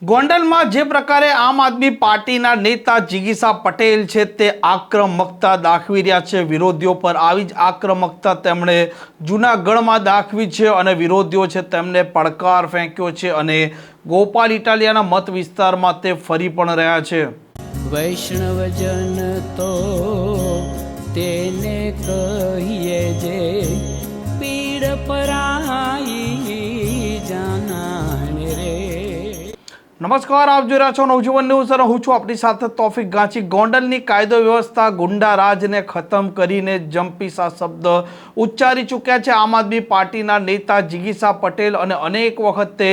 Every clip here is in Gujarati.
ગોંડલમાં જે પ્રકારે આમ આદમી પાર્ટીના નેતા જિગીશા પટેલ છે તે આક્રમકતા દાખવી રહ્યા છે વિરોધીઓ પર, આવી જ આક્રમકતા તેમણે જૂનાગઢમાં દાખવી છે અને વિરોધીઓ છે તેમને પડકાર ફેંક્યો છે અને ગોપાલ ઇટાલિયાના મત વિસ્તારમાં તે ફરી પણ રહ્યા છે। વૈષ્ણવજન તો તેને કહીએ જે પીડ પરાઈ જાનાને રે। નમસ્કાર, આપ જોઈ રહ્યા છો નવજીવન ન્યૂઝ અને હું છું આપણી સાથે તોફિક ગાંચી। ગોંડલની કાયદો વ્યવસ્થા ગુંડા રાજને ખતમ કરીને જંપીસા શબ્દ ઉચ્ચારી ચૂક્યા છે આમ આદમી પાર્ટીના નેતા જિગીશા પટેલ અને અનેક વખતે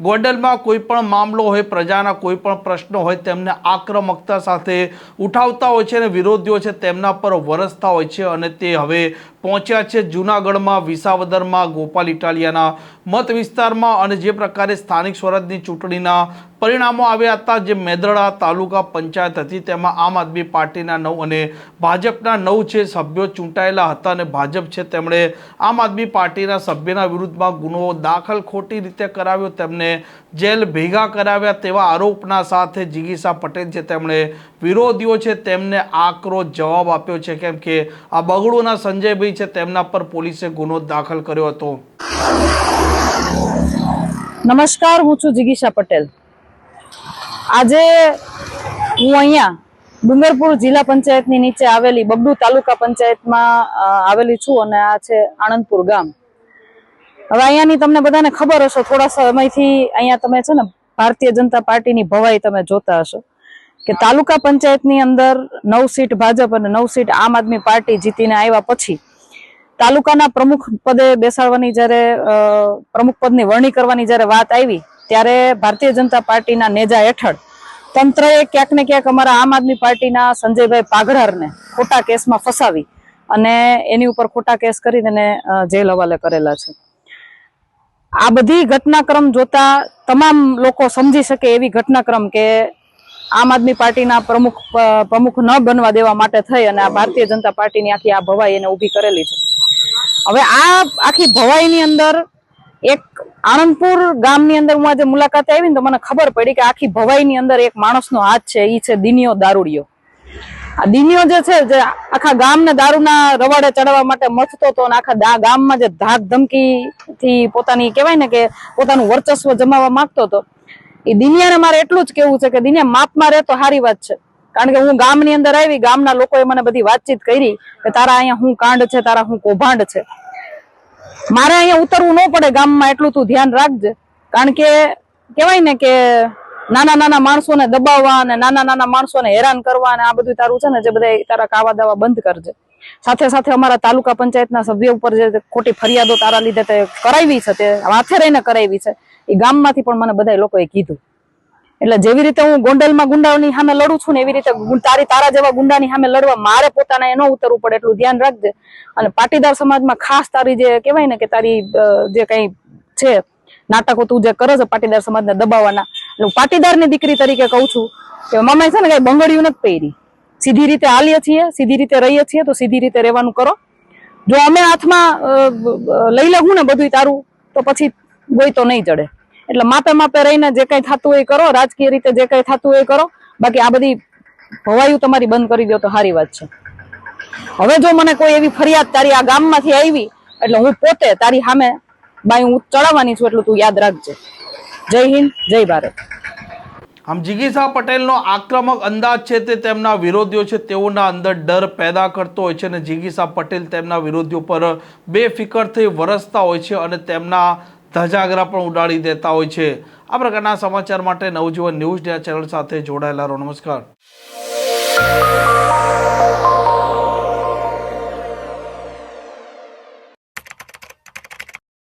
ગોંડલમાં કોઈ પણ મામલો હોય, પ્રજાના કોઈ પણ પ્રશ્નો હોય તેમને આક્રમકતા સાથે ઉઠાવતા હોય છે અને વિરોધીઓ છે તેમના પર વરસતા હોય છે અને તે હવે પહોંચ્યા છે જૂનાગઢમાં, વિસાવદરમાં, ગોપાલ ઇટાલિયાના મત વિસ્તારમાં અને જે પ્રકારે સ્થાનિક સ્વરાજની ચૂંટણીના પરિણામો આવ્યા હતા, જે મેદરડા તાલુકા પંચાયત હતી તેમાં આમ આદમી પાર્ટીના 9 અને ભાજપના 9 છે સભ્યો ચૂંટાયેલા હતા અને ભાજપ છે તેમણે આમ આદમી પાર્ટીના સભ્યના વિરુદ્ધમાં ગુનો દાખલ ખોટી રીતે કરાવ્યો, તેમને જેલ ભેગા કરાવ્યા તેવા આરોપના સાથે જિગીશા પટેલ છે તેમણે વિરોધીઓ છે તેમને આકરો જવાબ આપ્યો છે, કેમ કે આ બગડુના સંજયભાઈ છે તેમના પર પોલીસે ગુનો દાખલ કર્યો હતો। નમસ્કાર, હું છું જિગીશા પટેલ। આજે હું અહીંયા ડુંગરપુર જિલ્લા પંચાયતની નીચે આવેલી બગડુ તાલુકા પંચાયતમાં આવેલી છું અને આ છે આણંદપુર ગામ। હવે અહીંયાની તમને બધાને ખબર હશે, થોડા સમયથી અહીંયા તમે છે ને ભારતીય જનતા પાર્ટીની ભવાઈ તમે જોતા હશો કે તાલુકા પંચાયતની અંદર 9 સીટ ભાજપ અને 9 સીટ આમ આદમી પાર્ટી જીતીને આવ્યા પછી તાલુકાના પ્રમુખ પદે બેસાડવાની જ્યારે પ્રમુખ પદની વરણી કરવાની જ્યારે વાત આવી ત્યારે ભારતીય જનતા પાર્ટીના નેજા હેઠળ તંત્રએ ક્યાંક ને ક્યાંક અમારા આમ આદમી પાર્ટીના સંજયભાઈ પાઘરારને ખોટા કેસમાં ફસાવી અને એની ઉપર ખોટા કેસ કરી તેને જેલ હવાલે કરેલા છે। આ બધી ઘટનાક્રમ જોતા તમામ લોકો સમજી શકે એવી ઘટનાક્રમ કે આમ આદમી પાર્ટીના પ્રમુખ ન બનવા દેવા માટે થઈ અને આ ભારતીય જનતા પાર્ટીની આખી આ ભવાઈ એને ઊભી કરેલી છે। હવે આ આખી ભવાઈની અંદર એક આણંદપુર ગામની અંદર હું આજે મુલાકાતે આવી ને તો મને ખબર પડી કે આખી ભવાઈની અંદર એક માણસનો હાથ છે, એ છે દિનિયો દારૂડિયો। આ દિનિયો જે છે જે આખા ગામને દારૂના રવાડે ચડાવવા માટે મથતો હતો અને આખા ગામમાં જે ધાક ધમકી થી પોતાની કહેવાય ને કે પોતાનું વર્ચસ્વ જમાવવા માંગતો હતો, એ દિનિયાને મારે એટલું જ કેવું છે કે દિનિયા માપમાં રહે તો સારી વાત છે, કારણ કે હું ગામની અંદર આવી, ગામના લોકોએ મને બધી વાતચીત કરી કે તારા અહીંયા શું કાંડ છે, તારા શું કૌભાંડ છે, મારે અહીંયા ઉતરવું ન પડે ગામમાં, એટલું તું ધ્યાન રાખજે, કારણ કે કહેવાય ને કે નાના નાના માણસોને દબાવવા અને નાના નાના માણસોને હેરાન કરવા અને આ બધું તારું છે ને જે બધા તારા કાવા દાવા બંધ કરજે। સાથે સાથે અમારા તાલુકા પંચાયતના સભ્ય ઉપર જે ખોટી ફરિયાદો તારા લીધે તે કરાવી છે, તે હાથે રહીને કરાવી છે, એ ગામમાંથી પણ મને બધા લોકોએ કીધું। એટલે જેવી રીતે હું ગોંડલમાં ગુંડાઓની સામે લડું છું ને એવી રીતે તારા જેવા ગુંડાની સામે લડવા મારે પોતાના ન ઉતરવું પડે એટલું ધ્યાન રાખજે। અને પાટીદાર સમાજમાં ખાસ તારી જે કહેવાય ને કે તારી જે કઈ છે નાટકો તું જે કરે છે પાટીદાર સમાજને દબાવવાના, એટલે હું પાટીદારની દીકરી તરીકે કહું છું કે મમ્મી છે ને કઈ બંગડિયું નથી પહેરી, સીધી રીતે હાલીએ છીએ, સીધી રીતે રહીએ છીએ તો સીધી રીતે રહેવાનું કરો। જો અમે હાથમાં લઈ લેવું ને બધું તારું તો પછી ગોઈ તો નહીં ચડે, એટલે માપે માપે રહીને જે કઈ થતું હોય કરો, રાજકીય રીતે જે કઈ થતું હોય કરો, બાકી આ બધી ભવાયું તમારી બંધ કરી દો તો સારી વાત છે। હવે જો મને કોઈ એવી ફરિયાદ તારી આ ગામમાંથી આવી એટલે હું પોતે તારી સામે બાઈ હું ચડાવવાની છું, એટલું તું યાદ રાખજે। જય હિન્દ, જય ભારત। આમ જિગીશા પટેલનો આક્રમક અંદાજ છે તે તેમના વિરોધીઓ છે તેઓના અંદર ડર પેદા કરતો હોય છે અને જિગીશા પટેલ તેમના વિરોધીઓ પર બેફિકર થઈ વરસતા હોય છે અને તેમના ધજાગરા પણ ઉડાડી દેતા હોય છે। આ પ્રકારના સમાચાર માટે નવજીવન ન્યૂઝ ચેનલ સાથે જોડાયેલા રહો। નમસ્કાર।